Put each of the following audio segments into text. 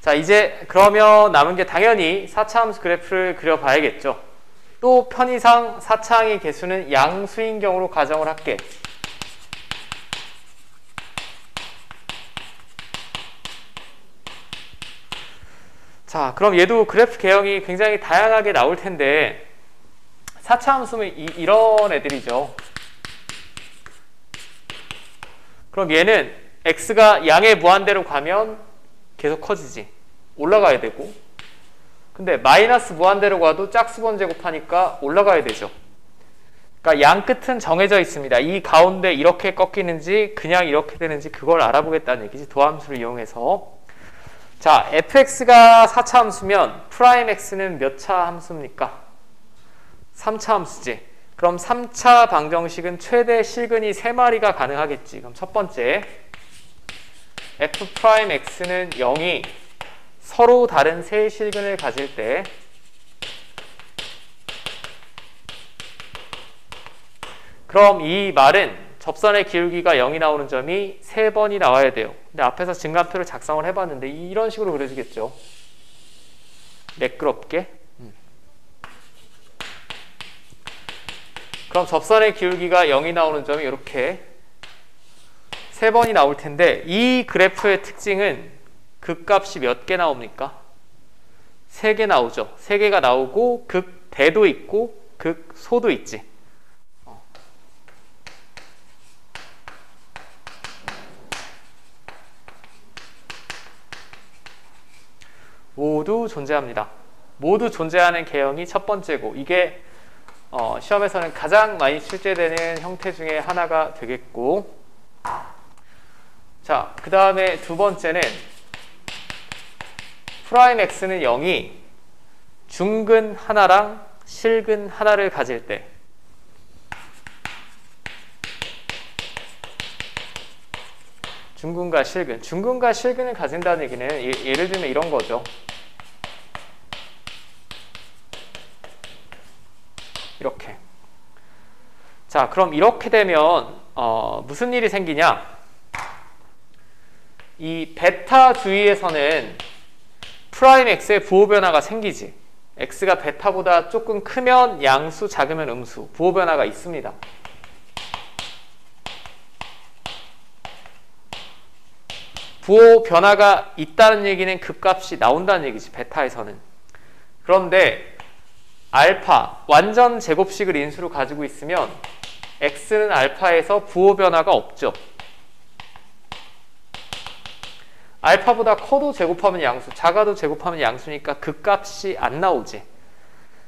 자, 이제 그러면 남은 게 당연히 4차 함수 그래프를 그려봐야겠죠. 또 편의상 4차항의 개수는 양수인 경우로 가정을 할게. 자, 그럼 얘도 그래프 개형이 굉장히 다양하게 나올 텐데 4차 함수는 이런 애들이죠. 그럼 얘는 x가 양의 무한대로 가면 계속 커지지. 올라가야 되고. 근데 마이너스 무한대로 가도 짝수번 제곱하니까 올라가야 되죠. 그러니까 양 끝은 정해져 있습니다. 이 가운데 이렇게 꺾이는지 그냥 이렇게 되는지 그걸 알아보겠다는 얘기지. 도함수를 이용해서. 자, fx가 4차 함수면 프라임 x는 몇 차 함수입니까? 3차 함수지. 그럼 3차 방정식은 최대 실근이 3마리가 가능하겠지. 그럼 첫 번째 f'x는 0이 서로 다른 세 실근을 가질 때 그럼 이 말은 접선의 기울기가 0이 나오는 점이 3번이 나와야 돼요. 근데 앞에서 증가표를 작성을 해봤는데 이런 식으로 그려지겠죠. 매끄럽게. 그럼 접선의 기울기가 0이 나오는 점이 이렇게 3번이 나올 텐데 이 그래프의 특징은 극값이 몇 개 나옵니까? 3개 나오죠. 3개가 나오고 극대도 있고 극소도 있지. 모두 존재합니다. 모두 존재하는 개형이 첫 번째고 이게 시험에서는 가장 많이 출제되는 형태 중에 하나가 되겠고 자, 그 다음에 두 번째는 프라임 x는 0이 중근 하나랑 실근 하나를 가질 때 중근과 실근을 가진다는 얘기는 예를 들면 이런 거죠. 이렇게. 자, 그럼 이렇게 되면 무슨 일이 생기냐? 이 베타 주위에서는 프라임 x의 부호 변화가 생기지. x가 베타보다 조금 크면 양수, 작으면 음수. 부호 변화가 있습니다. 부호 변화가 있다는 얘기는 극값이 나온다는 얘기지. 베타에서는. 그런데 알파, 완전 제곱식을 인수로 가지고 있으면 x는 알파에서 부호 변화가 없죠. 알파보다 커도 제곱하면 양수, 작아도 제곱하면 양수니까 극값이 안 나오지.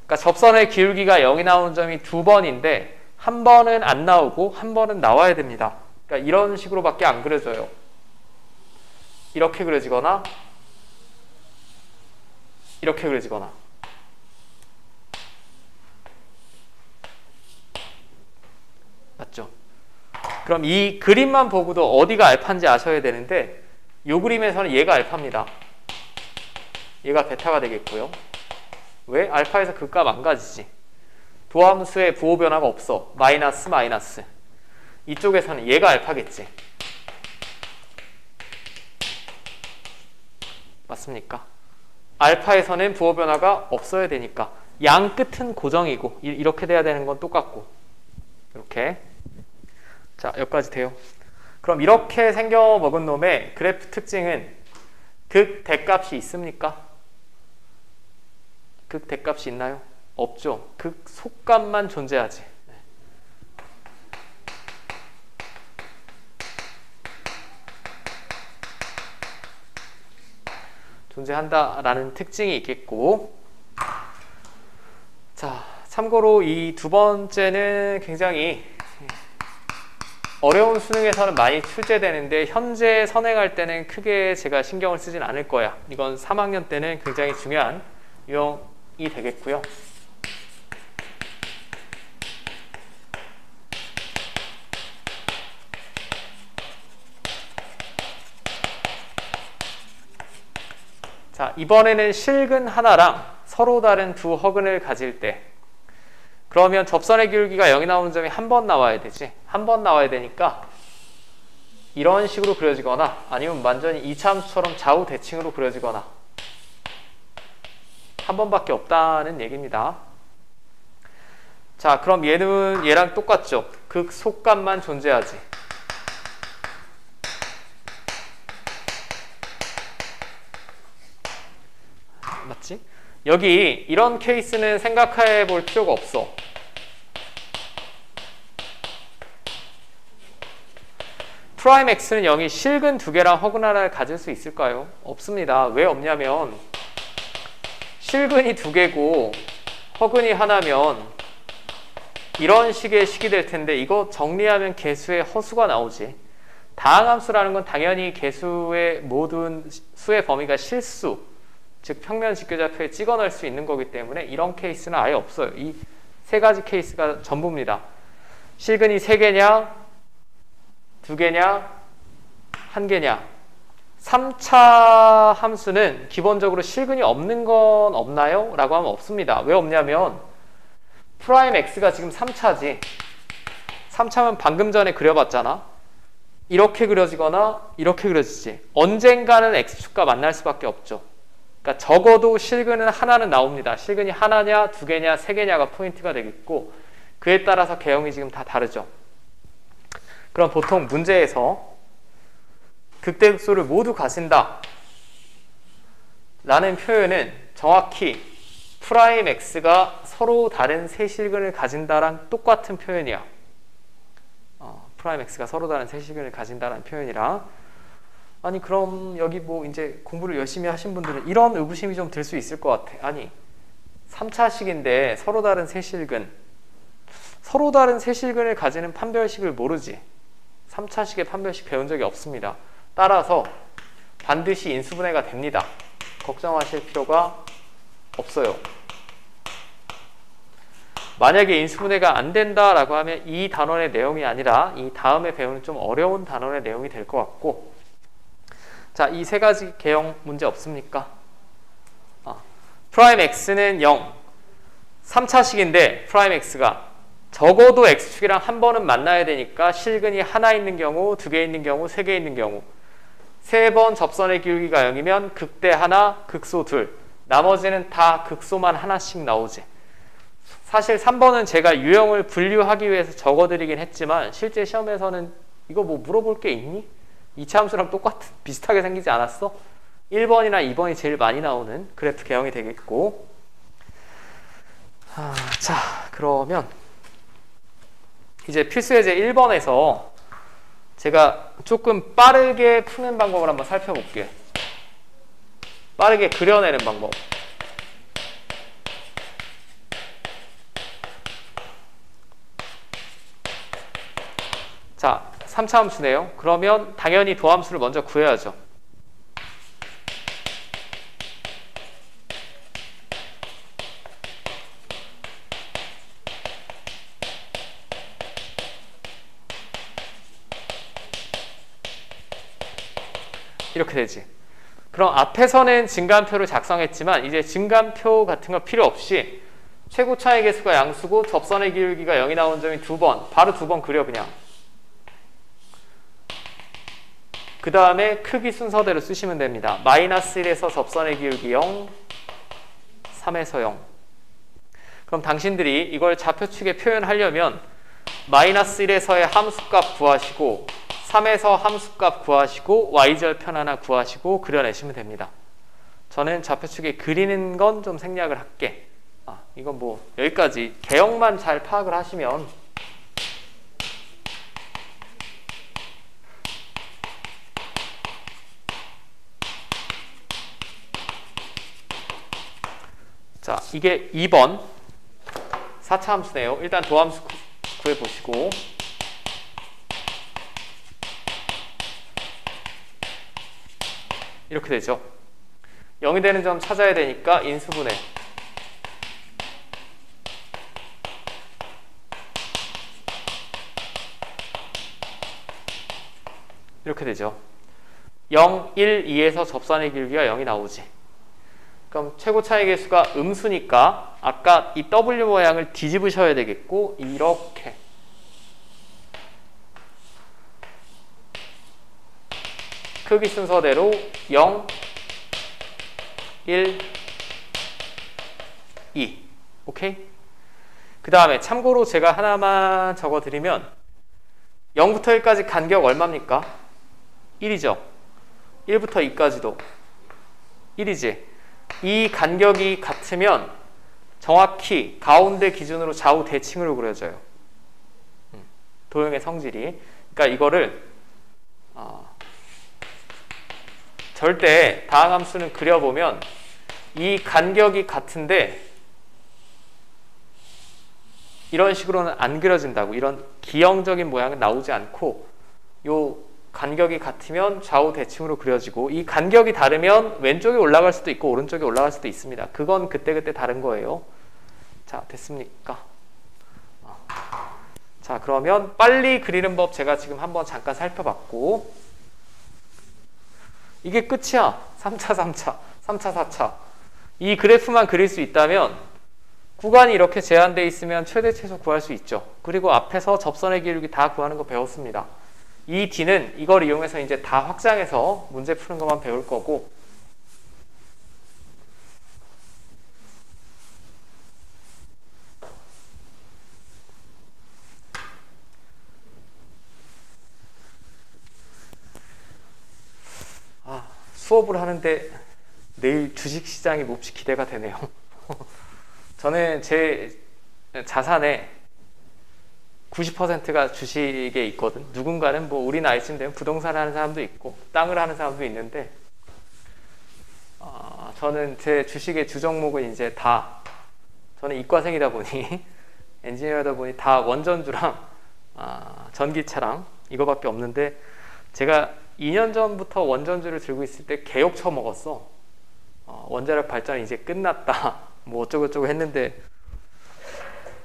그러니까 접선의 기울기가 0이 나오는 점이 2번인데 한 번은 안 나오고 한 번은 나와야 됩니다. 그러니까 이런 식으로밖에 안 그려져요. 이렇게 그려지거나 이렇게 그려지거나. 맞죠? 그럼 이 그림만 보고도 어디가 알파인지 아셔야 되는데 이 그림에서는 얘가 알파입니다. 얘가 베타가 되겠고요. 왜? 알파에서 극값 안 가지지. 도함수의 부호 변화가 없어. 마이너스 마이너스. 이쪽에서는 얘가 알파겠지. 맞습니까? 알파에서는 부호 변화가 없어야 되니까 양 끝은 고정이고 이렇게 돼야 되는 건 똑같고 이렇게. 자, 여기까지 돼요. 그럼 이렇게 생겨먹은 놈의 그래프 특징은 극대값이 있습니까? 극대값이 있나요? 없죠. 극속값만 존재하지. 존재한다라는 특징이 있겠고 자, 참고로 이 두 번째는 굉장히 어려운 수능에서는 많이 출제되는데 현재 선행할 때는 크게 제가 신경을 쓰진 않을 거야. 이건 3학년 때는 굉장히 중요한 유형이 되겠고요. 자, 이번에는 실근 하나랑 서로 다른 두 허근을 가질 때 그러면 접선의 기울기가 0이 나오는 점이 한 번 나와야 되지. 한 번 나와야 되니까 이런 식으로 그려지거나 아니면 완전히 2차 함수처럼 좌우 대칭으로 그려지거나 한 번밖에 없다는 얘기입니다. 자, 그럼 얘는 얘랑 똑같죠? 극속값만 존재하지. 맞지? 여기 이런 케이스는 생각해 볼 필요가 없어. 프라임 x는 0이 실근 2개랑 허근 하나를 가질 수 있을까요? 없습니다. 왜 없냐면 실근이 2개고 허근이 하나면 이런 식의 식이 될 텐데 이거 정리하면 개수의 허수가 나오지. 다항함수라는 건 당연히 개수의 모든 수의 범위가 실수, 즉 평면 직교좌표에 찍어 넣을 수 있는 거기 때문에 이런 케이스는 아예 없어요. 이 세 가지 케이스가 전부입니다. 실근이 3개냐 2개냐 1개냐. 3차 함수는 기본적으로 실근이 없는 건 없나요? 라고 하면 없습니다. 왜 없냐면 프라임 x가 지금 3차지. 3차면 방금 전에 그려봤잖아. 이렇게 그려지거나 이렇게 그려지지. 언젠가는 x축과 만날 수밖에 없죠. 그러니까 적어도 실근은 하나는 나옵니다. 실근이 하나냐 2개냐 3개냐가 포인트가 되겠고 그에 따라서 개형이 지금 다 다르죠. 그럼 보통 문제에서 극대극소를 모두 가진다 라는 표현은 정확히 프라임 x가 서로 다른 세 실근을 가진다랑 똑같은 표현이야. 프라임 x가 서로 다른 세 실근을 가진다라는 표현이라. 아니 그럼 여기 뭐 이제 공부를 열심히 하신 분들은 이런 의구심이 좀 들 수 있을 것 같아. 아니 3차식인데 서로 다른 세 실근, 서로 다른 세 실근을 가지는 판별식을 모르지. 3차식의 판별식 배운 적이 없습니다. 따라서 반드시 인수분해가 됩니다. 걱정하실 필요가 없어요. 만약에 인수분해가 안 된다라고 하면 이 단원의 내용이 아니라 이 다음에 배우는 좀 어려운 단원의 내용이 될 것 같고, 자, 이 세 가지 개형 문제 없습니까? 프라임 x는 0, 3차식인데 프라임 x가 적어도 x축이랑 한 번은 만나야 되니까 실근이 하나 있는 경우, 2개 있는 경우, 3개 있는 경우, 3번 접선의 기울기가 0이면 극대 하나, 극소 둘, 나머지는 다 극소만 하나씩 나오지. 사실 3번은 제가 유형을 분류하기 위해서 적어드리긴 했지만 실제 시험에서는 이거 뭐 물어볼 게 있니? 2차 함수랑 비슷하게 생기지 않았어? 1번이나 2번이 제일 많이 나오는 그래프 개형이 되겠고, 자 그러면 이제 필수예제 1번에서 제가 조금 빠르게 푸는 방법을 한번 살펴볼게요. 빠르게 그려내는 방법. 자, 3차 함수네요. 그러면 당연히 도함수를 먼저 구해야죠. 이렇게 되지. 그럼 앞에서는 증감표를 작성했지만 이제 증감표 같은 거 필요 없이 최고차의 개수가 양수고 접선의 기울기가 0이 나온 점이 2번, 바로 2번 그려 그냥. 그 다음에 크기 순서대로 쓰시면 됩니다. 마이너스 1에서 접선의 기울기 0, 3에서 0. 그럼 당신들이 이걸 좌표축에 표현하려면 마이너스 1에서의 함수값 구하시고 3에서 함수값 구하시고 y절편 하나 구하시고 그려내시면 됩니다. 저는 좌표축에 그리는 건 좀 생략을 할게. 이건 뭐 여기까지 개형만 잘 파악을 하시면 자, 이게 2번 4차 함수네요. 일단 도함수 구해보시고 이렇게 되죠. 0이 되는 점 찾아야 되니까 인수분해. 이렇게 되죠. 0, 1, 2에서 접선의 길기가 0이 나오지. 그럼 최고차의 개수가 음수니까 아까 이 W 모양을 뒤집으셔야 되겠고 이렇게 크기 순서대로 0, 1, 2. 오케이? 그 다음에 참고로 제가 하나만 적어드리면 0부터 1까지 간격 얼마입니까? 1이죠. 1부터 2까지도 1이지. 이 간격이 같으면 정확히 가운데 기준으로 좌우 대칭으로 그려져요. 도형의 성질이. 그러니까 이거를 절대 다항함수는 그려보면 이 간격이 같은데 이런 식으로는 안 그려진다고. 이런 기형적인 모양은 나오지 않고 요 간격이 같으면 좌우 대칭으로 그려지고 이 간격이 다르면 왼쪽에 올라갈 수도 있고 오른쪽에 올라갈 수도 있습니다. 그건 그때그때 다른 거예요. 자, 됐습니까? 자, 그러면 빨리 그리는 법 제가 지금 한번 잠깐 살펴봤고 이게 끝이야. 3차, 3차, 3차, 4차. 이 그래프만 그릴 수 있다면 구간이 이렇게 제한되어 있으면 최대 최소 구할 수 있죠. 그리고 앞에서 접선의 기울기 다 구하는 거 배웠습니다. 이 D는 이걸 이용해서 이제 다 확장해서 문제 푸는 것만 배울 거고 수업을 하는데 내일 주식시장이 몹시 기대가 되네요. 저는 제 자산의 90%가 주식에 있거든. 누군가는 뭐 우리 나이쯤 되면 부동산을 하는 사람도 있고 땅을 하는 사람도 있는데 저는 제 주식의 주 종목은 이제 다 저는 이과생이다 보니 엔지니어다 보니 다 원전주랑 전기차랑 이거밖에 없는데 제가 2년 전부터 원전주를 들고 있을 때 개욕 처먹었어. 원자력 발전이 이제 끝났다 뭐 어쩌고저쩌고 했는데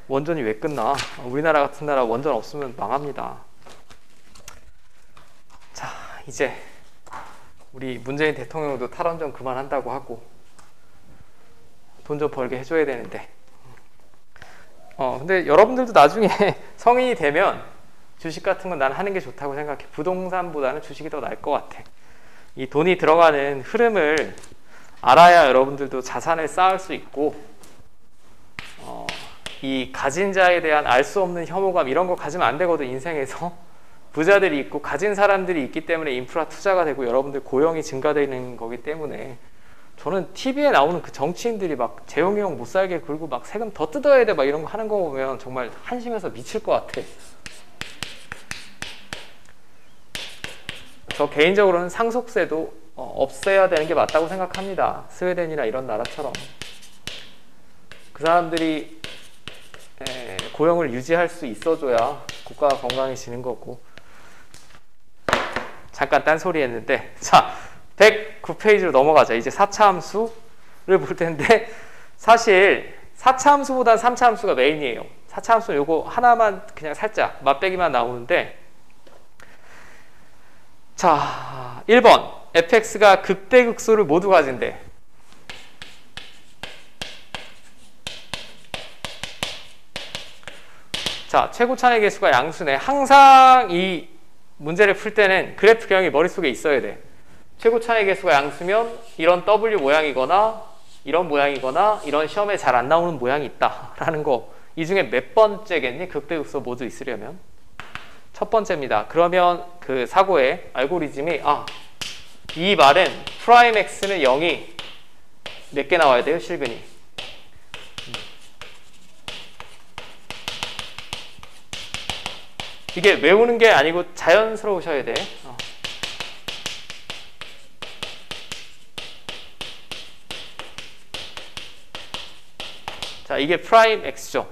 원전이 왜 끝나? 우리나라 같은 나라 원전 없으면 망합니다. 자, 이제 우리 문재인 대통령도 탈원전 그만한다고 하고 돈 좀 벌게 해줘야 되는데 근데 여러분들도 나중에 성인이 되면 주식 같은 건 난 하는 게 좋다고 생각해. 부동산보다는 주식이 더 나을 것 같아. 이 돈이 들어가는 흐름을 알아야 여러분들도 자산을 쌓을 수 있고 이 가진 자에 대한 알 수 없는 혐오감 이런 거 가지면 안 되거든. 인생에서 부자들이 있고 가진 사람들이 있기 때문에 인프라 투자가 되고 여러분들 고용이 증가되는 거기 때문에 저는 TV에 나오는 그 정치인들이 막 재용이 형 못 살게 굴고 막 세금 더 뜯어야 돼 막 이런 거 하는 거 보면 정말 한심해서 미칠 것 같아. 저 개인적으로는 상속세도 없애야 되는 게 맞다고 생각합니다. 스웨덴이나 이런 나라처럼 그 사람들이 고용을 유지할 수 있어줘야 국가가 건강해지는 거고. 잠깐 딴소리 했는데 자 109페이지로 넘어가자. 이제 4차 함수를 볼 텐데 사실 4차 함수보다 3차 함수가 메인이에요. 4차 함수는 요거 하나만 그냥 살짝 맛배기만 나오는데 자 1번 fx가 극대극소를 모두 가진대. 자, 최고 차의 개수가 양수네. 항상 이 문제를 풀 때는 그래프 경이 머릿속에 있어야 돼. 최고 차의 개수가 양수면 이런 W 모양이거나 이런 모양이거나 이런 시험에 잘 안 나오는 모양이 있다라는 거. 이 중에 몇 번째겠니? 극대극소 모두 있으려면. 첫 번째입니다. 그러면 그 사고의 알고리즘이 이 말은 프라임 x는 0이 몇 개 나와야 돼요? 실근이. 이게 외우는 게 아니고 자연스러우셔야 돼. 자, 이게 프라임 x죠.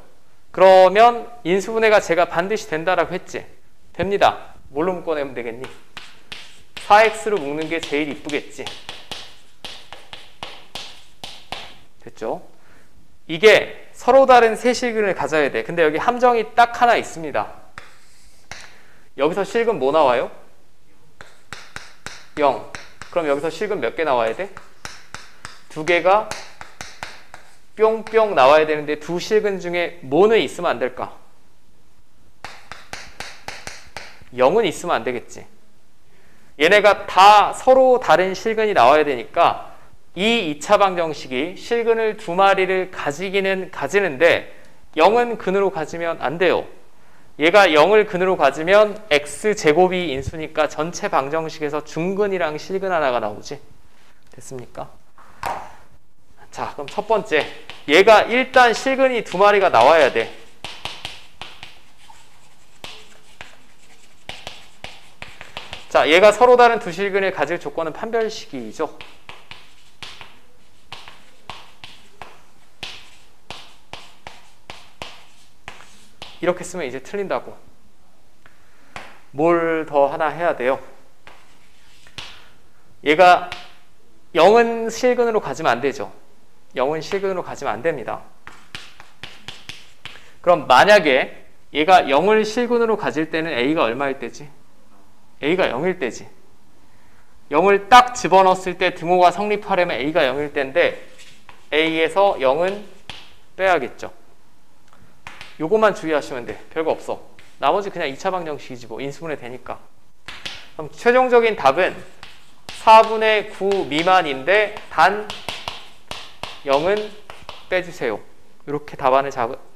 그러면 인수분해가 제가 반드시 된다라고 했지. 됩니다. 뭘로 묶어내면 되겠니? 4x로 묶는 게 제일 이쁘겠지. 됐죠? 이게 서로 다른 세 실근을 가져야 돼. 근데 여기 함정이 딱 하나 있습니다. 여기서 실근 뭐 나와요? 0. 그럼 여기서 실근 몇 개 나와야 돼? 2개가 뿅뿅 나와야 되는데 두 실근 중에 뭐는 있으면 안 될까? 0은 있으면 안 되겠지. 얘네가 다 서로 다른 실근이 나와야 되니까 이 2차 방정식이 실근을 두 마리를 가지기는 가지는데 0은 근으로 가지면 안 돼요. 얘가 0을 근으로 가지면 x제곱이 인수니까 전체 방정식에서 중근이랑 실근 하나가 나오지. 됐습니까? 자, 그럼 첫 번째. 얘가 일단 실근이 두 마리가 나와야 돼. 자, 얘가 서로 다른 두 실근을 가질 조건은 판별식이죠. 이렇게 쓰면 이제 틀린다고. 뭘 더 하나 해야 돼요? 얘가 0은 실근으로 가지면 안 되죠. 0은 실근으로 가지면 안 됩니다. 그럼 만약에 얘가 0을 실근으로 가질 때는 A가 얼마일 때지? A가 0일 때지. 0을 딱 집어넣었을 때 등호가 성립하려면 A가 0일 때인데 A에서 0은 빼야겠죠. 요것만 주의하시면 돼. 별거 없어. 나머지 그냥 2차 방정식이지 뭐. 인수분해 되니까. 그럼 최종적인 답은 4분의 9 미만인데 단 0은 빼주세요. 이렇게 답안을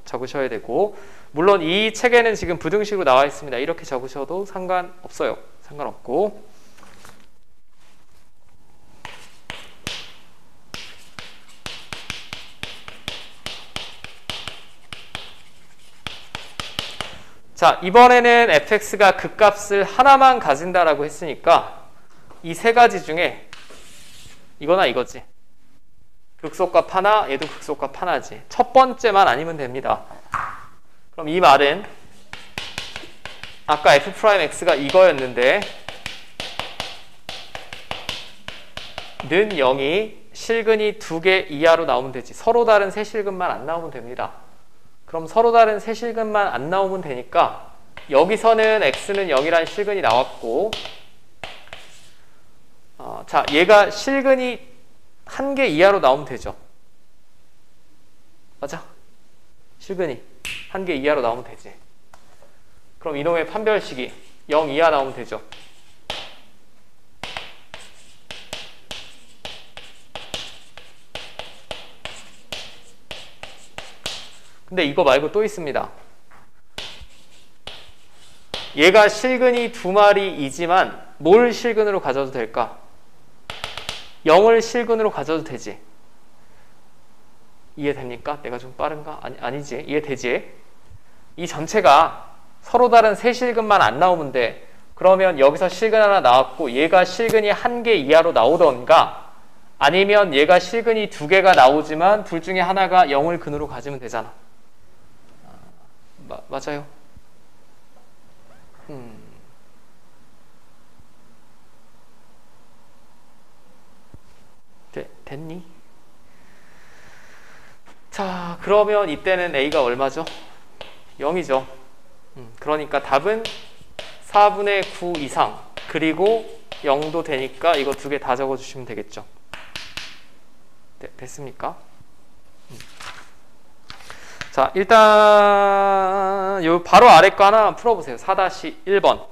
적으셔야 되고, 물론 이 책에는 지금 부등식으로 나와 있습니다. 이렇게 적으셔도 상관없어요. 상관없고. 자, 이번에는 fx가 극값을 하나만 가진다라고 했으니까 이 세 가지 중에 이거나 이거지. 극소값 하나, 얘도 극소값 하나지. 첫 번째만 아니면 됩니다. 그럼 이 말은 아까 f'x가 이거였는데 는 0이 실근이 두 개 이하로 나오면 되지. 서로 다른 세 실근만 안 나오면 됩니다. 그럼 서로 다른 세 실근만 안 나오면 되니까 여기서는 x는 0이라는 실근이 나왔고, 자, 얘가 실근이 한 개 이하로 나오면 되죠. 맞아? 실근이 한 개 이하로 나오면 되지. 그럼 이놈의 판별식이 0 이하 나오면 되죠. 근데 이거 말고 또 있습니다. 얘가 실근이 두 마리이지만 뭘 실근으로 가져도 될까? 0을 실근으로 가져도 되지. 이해됩니까? 내가 좀 빠른가? 아니지. 이해되지? 이 전체가 서로 다른 세 실근만 안 나오면 돼. 그러면 여기서 실근 하나 나왔고 얘가 실근이 한 개 이하로 나오던가, 아니면 얘가 실근이 두 개가 나오지만 둘 중에 하나가 0을 근으로 가지면 되잖아. 맞아요. 됐니? 자, 그러면 이때는 A가 얼마죠? 0이죠. 그러니까 답은 4분의 9 이상, 그리고 0도 되니까 이거 두 개 다 적어주시면 되겠죠. 됐습니까? 자, 일단 요 바로 아래 거 하나 풀어보세요. 4-1번.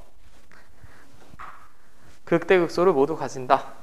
극대극소를 모두 가진다.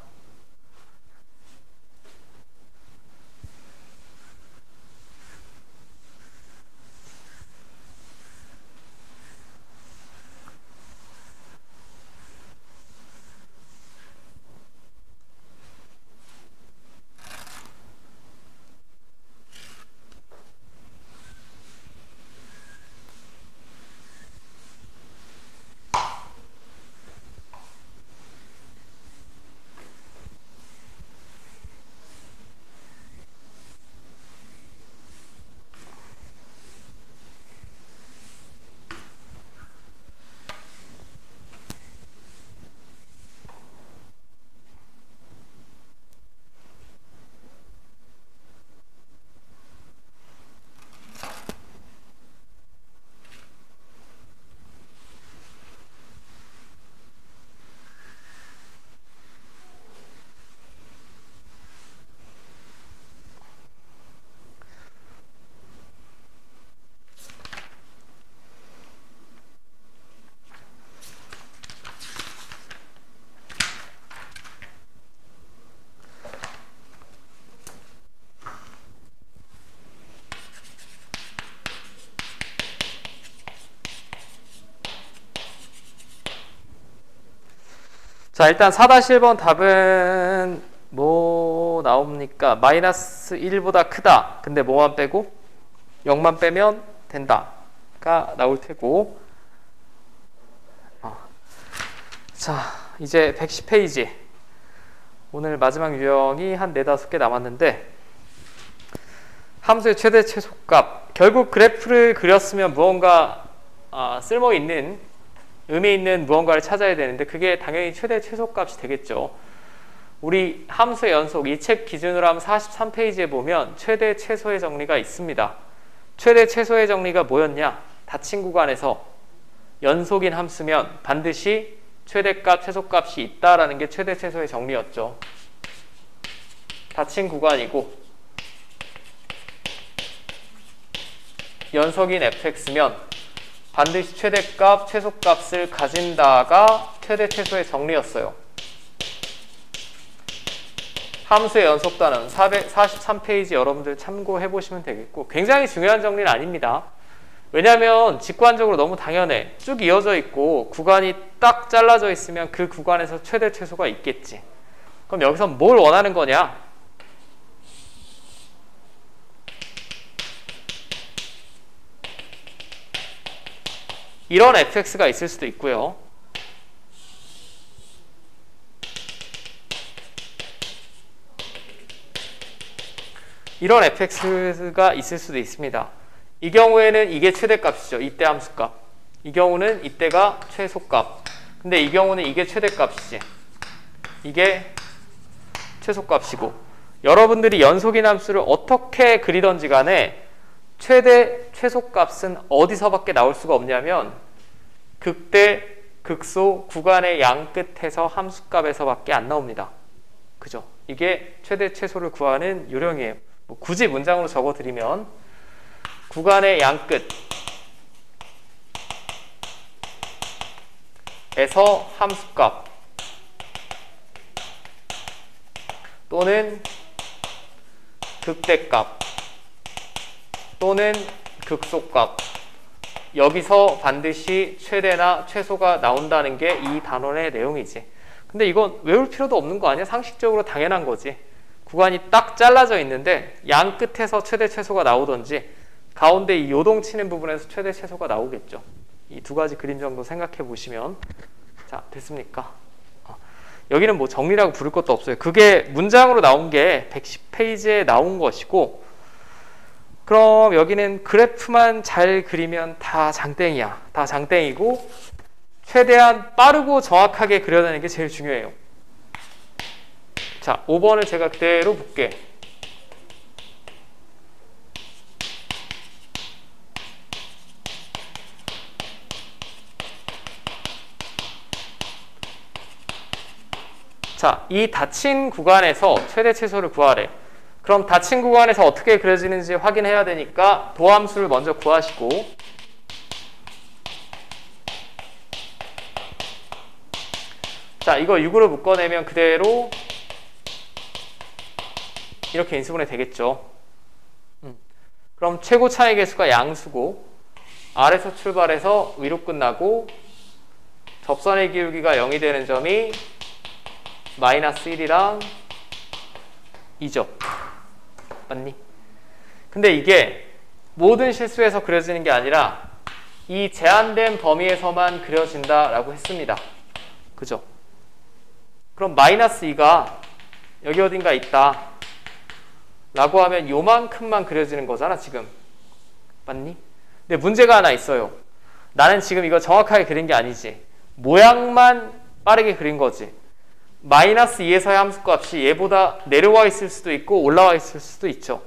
자, 일단 4-1번 답은 뭐 나옵니까? 마이너스 1보다 크다. 근데 뭐만 빼고? 0만 빼면 된다가 나올 테고. 자, 이제 110페이지. 오늘 마지막 유형이 한 4-5개 남았는데, 함수의 최대 최소값. 결국 그래프를 그렸으면 무언가 쓸모있는, 의미 있는 무언가를 찾아야 되는데, 그게 당연히 최대 최소값이 되겠죠. 우리 함수의 연속, 이 책 기준으로 하면 43페이지에 보면 최대 최소의 정리가 있습니다. 최대 최소의 정리가 뭐였냐? 닫힌 구간에서 연속인 함수면 반드시 최대값, 최소값이 있다라는 게 최대 최소의 정리였죠. 닫힌 구간이고 연속인 fx면 반드시 최대값, 최소값을 가진다가 최대 최소의 정리였어요. 함수의 연속 단원 443페이지 여러분들 참고해 보시면 되겠고, 굉장히 중요한 정리는 아닙니다. 왜냐하면 직관적으로 너무 당연해. 쭉 이어져 있고 구간이 딱 잘라져 있으면 그 구간에서 최대 최소가 있겠지. 그럼 여기서 뭘 원하는 거냐? 이런 fx가 있을 수도 있고요. 이런 fx가 있을 수도 있습니다. 이 경우에는 이게 최대값이죠. 이때 함수값. 이 경우는 이때가 최소값. 근데 이 경우는 이게 최대값이지. 이게 최소값이고. 여러분들이 연속인 함수를 어떻게 그리던지 간에 최대 최소값은 어디서밖에 나올 수가 없냐면 극대, 극소, 구간의 양 끝에서 함수값에서밖에 안 나옵니다. 그죠? 이게 최대 최소를 구하는 요령이에요. 뭐 굳이 문장으로 적어드리면 구간의 양 끝에서 함수값 또는 극대값 또는 극소값, 여기서 반드시 최대나 최소가 나온다는 게 이 단원의 내용이지. 근데 이건 외울 필요도 없는 거 아니야? 상식적으로 당연한 거지. 구간이 딱 잘라져 있는데 양 끝에서 최대 최소가 나오던지 가운데 이 요동치는 부분에서 최대 최소가 나오겠죠. 이 두 가지 그림 정도 생각해 보시면. 자, 됐습니까? 여기는 뭐 정리라고 부를 것도 없어요. 그게 문장으로 나온 게 110페이지에 나온 것이고, 그럼 여기는 그래프만 잘 그리면 다 장땡이야. 다 장땡이고 최대한 빠르고 정확하게 그려내는 게 제일 중요해요. 자, 5번을 제가 그대로 볼게. 자, 이 닫힌 구간에서 최대 최소를 구하래. 그럼 닫힌 구간에서 어떻게 그려지는지 확인해야 되니까 도함수를 먼저 구하시고, 자, 이거 6으로 묶어내면 그대로 이렇게 인수분해 되겠죠. 그럼 최고 차이 개수가 양수고 아래서 출발해서 위로 끝나고 접선의 기울기가 0이 되는 점이 마이너스 1이랑 2죠. 맞니? 근데 이게 모든 실수에서 그려지는 게 아니라 이 제한된 범위에서만 그려진다라고 했습니다. 그죠? 그럼 마이너스 2가 여기 어딘가 있다 라고 하면 요만큼만 그려지는 거잖아, 지금. 맞니? 근데 문제가 하나 있어요. 나는 지금 이거 정확하게 그린 게 아니지. 모양만 빠르게 그린 거지. 마이너스 2에서의 함수값이 얘보다 내려와 있을 수도 있고 올라와 있을 수도 있죠.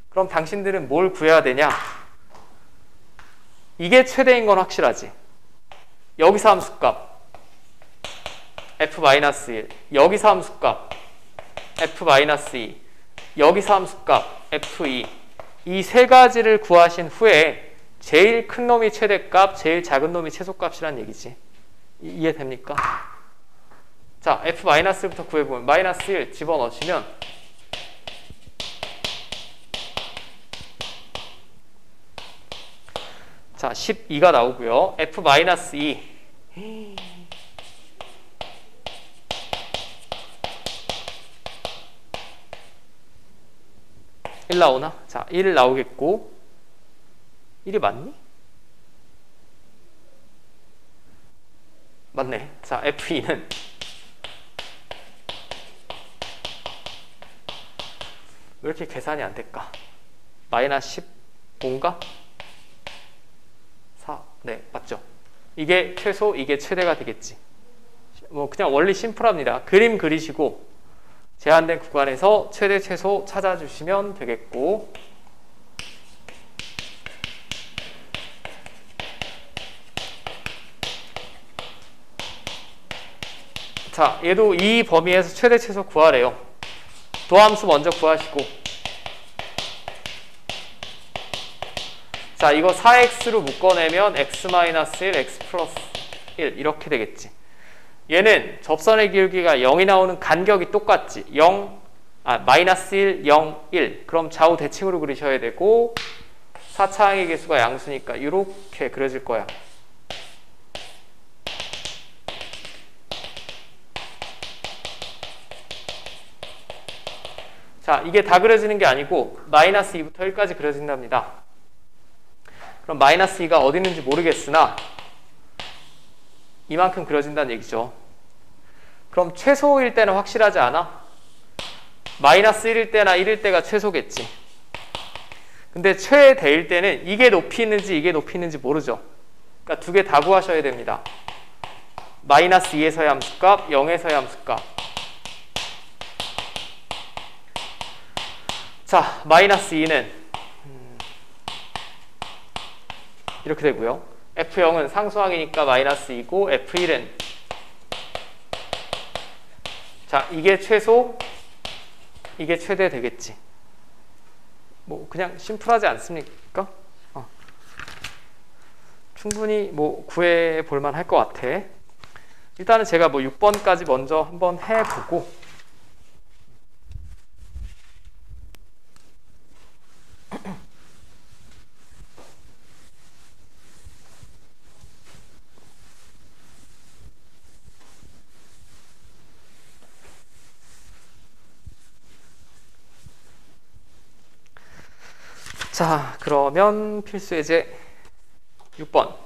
그럼 당신들은 뭘 구해야 되냐? 이게 최대인 건 확실하지. 여기서 함수값 f-1, 여기서 함수값 f-2, 여기서 함수값 f2, 이 세 가지를 구하신 후에 제일 큰 놈이 최대값, 제일 작은 놈이 최소값이란 얘기지. 이해됩니까? 자, f-부터 구해보면 마이너스 1 집어넣으시면 자, 12가 나오고요. f-2 1 나오나? 자, 1 나오겠고 1이 맞니? 맞네. 자, F2는 왜 이렇게 계산이 안 될까? 마이너스 15인가? 4. 네, 맞죠? 이게 최소, 이게 최대가 되겠지. 뭐 그냥 원리 심플합니다. 그림 그리시고 제한된 구간에서 최대, 최소 찾아주시면 되겠고, 자, 얘도 이 범위에서 최대, 최소 구하래요. 도함수 먼저 구하시고, 자, 이거 4x로 묶어내면 x-1, x 플러스 1 이렇게 되겠지. 얘는 접선의 기울기가 0이 나오는 간격이 똑같지. 마이너스 1, 0, 1. 그럼 좌우 대칭으로 그리셔야 되고, 4차항의 개수가 양수니까 이렇게 그려질 거야. 자, 이게 다 그려지는 게 아니고 마이너스 2부터 1까지 그려진답니다. 그럼 마이너스 2가 어디 있는지 모르겠으나 이만큼 그려진다는 얘기죠. 그럼 최소일 때는 확실하지 않아? 마이너스 1일 때나 1일 때가 최소겠지. 근데 최대일 때는 이게 높이 있는지 이게 높이 있는지 모르죠. 그러니까 두 개 다 구하셔야 됩니다. 마이너스 2에서의 함수값, 0에서의 함수값. 자, 마이너스 2는 이렇게 되고요. F0은 상수항이니까 마이너스 2고, F1은 자, 이게 최소, 이게 최대 되겠지. 뭐 그냥 심플하지 않습니까? 충분히 뭐 구해 볼만 할 것 같아. 일단은 제가 뭐 6번까지 먼저 한번 해보고, 자, 그러면 필수 예제 6번.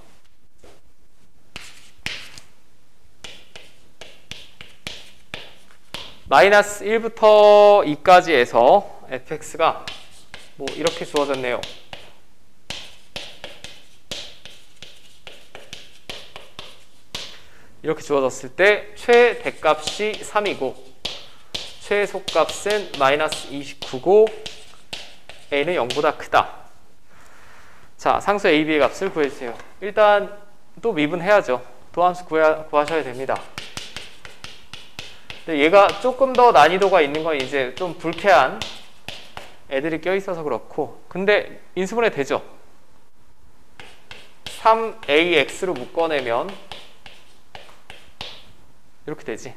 마이너스 1부터 2까지 해서 fx가 뭐 이렇게 주어졌네요. 이렇게 주어졌을 때 최대값이 3이고 최소값은 마이너스 29고 a는 0보다 크다. 자, 상수 a, b의 값을 구해주세요. 일단 또 미분해야죠. 도함수 구하셔야 됩니다. 근데 얘가 조금 더 난이도가 있는 건 이제 좀 불쾌한 애들이 껴있어서 그렇고, 근데 인수분해 되죠. 3ax로 묶어내면 이렇게 되지.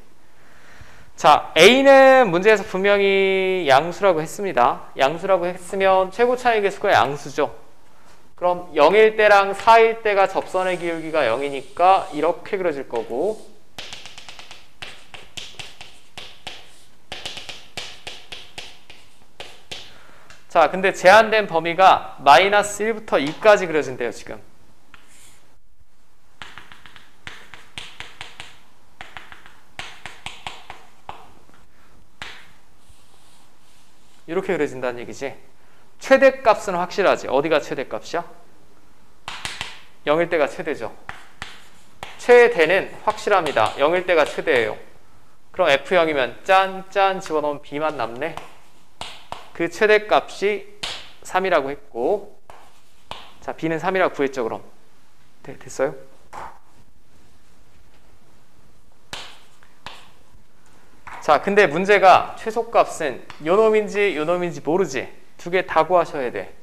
자, a는 문제에서 분명히 양수라고 했습니다. 양수라고 했으면 최고 차이 개수가 양수죠. 그럼 0일 때랑 4일 때가 접선의 기울기가 0이니까 이렇게 그려질 거고, 자, 근데 제한된 범위가 마이너스 1부터 2까지 그려진대요, 지금. 이렇게 그려진다는 얘기지. 최대값은 확실하지. 어디가 최대값이야? 0일 때가 최대죠. 최대는 확실합니다. 0일 때가 최대예요. 그럼 F0이면 짠짠 집어넣으면 B만 남네. 그 최대값이 3이라고 했고, 자, B는 3이라고 구했죠. 그럼 됐어요? 자, 근데 문제가 최소값은 요놈인지 요놈인지 모르지. 두 개 다 구하셔야 돼.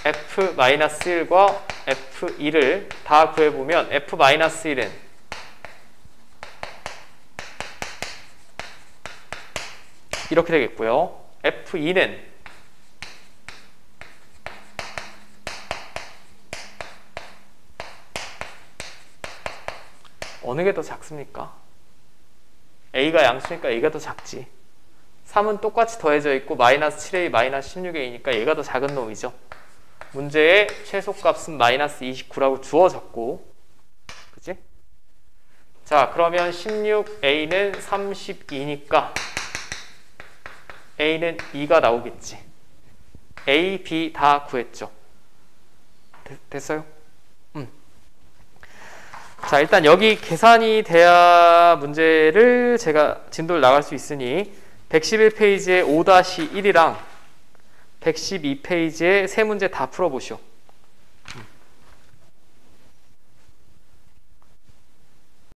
F-1과 F2를 다 구해보면 F-1은 이렇게 되겠고요. F2는 어느 게 더 작습니까? A가 양수니까 A가 더 작지. 3은 똑같이 더해져 있고 마이너스 7a, 마이너스 16a니까 얘가 더 작은 놈이죠. 문제의 최소값은 마이너스 29라고 주어졌고, 그치? 자, 그러면 16a는 32니까 a는 2가 나오겠지. a, b 다 구했죠. 됐어요? 자, 일단 여기 계산이 돼야 문제를 제가 진도를 나갈 수 있으니 111페이지에 5-1이랑 112페이지에 세 문제 다 풀어보시오.